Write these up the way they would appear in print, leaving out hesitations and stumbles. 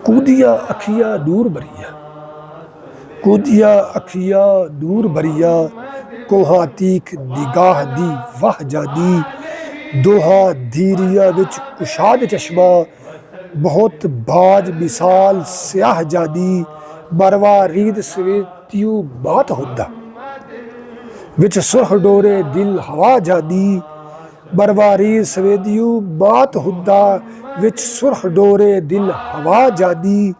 कूदिया अखिया दूर बरिया, कूदिया अखिया दूर बरिया, कोहा तीख निगाह दी वाह जादी, दोहा धीरिया विच कुशाद चश्मा, बहुत बाज मिसाल स्याह जादी, बरवा रीद सवेतियू बात हुद्दा, विच सुरह डोरे दिल हवा जादी, बरवा रीद सवेदियू बात हुद्दा, विच सुरह डोरे दिल हवा जादी,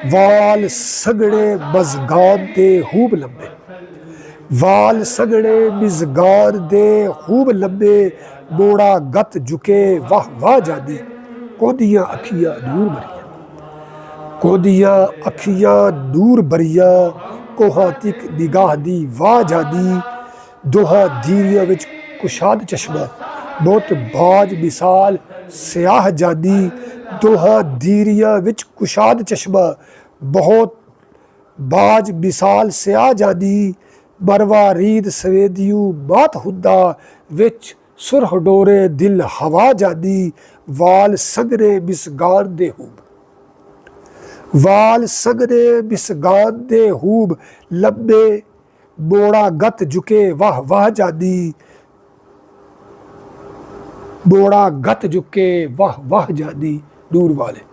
वाल सगड़े मज़गान दे खूब लंबे, वाल सगड़े मिज़गान दे खूब लंबे, मोड़ा गत झुके वाह वाह जादी, कोदियां अखियां दूर बरिया, कोदियां अखियां दूर बरिया, कोहा तिक निगाह दी वाह जादी, दोहा धीरिया विच कुशाद चश्मा, बहुत बाज मिसाल स्याह जादी, दोहा धीरिया विच कुशाद चश्मा, बहुत बाज मिसाल स्याह जादी, बरवा रीद सवेदियू बात हुद्दा, विच सुरह डोरे दिल हवा जादी, वाल सगरे मिसगान दे हूब, वाल सगरे मिसगान दे हूब, लंबे मोड़ा गत झुके वाह वाह जादी, मोड़ा गत झुके वाह वाह जादी, दूर वाले।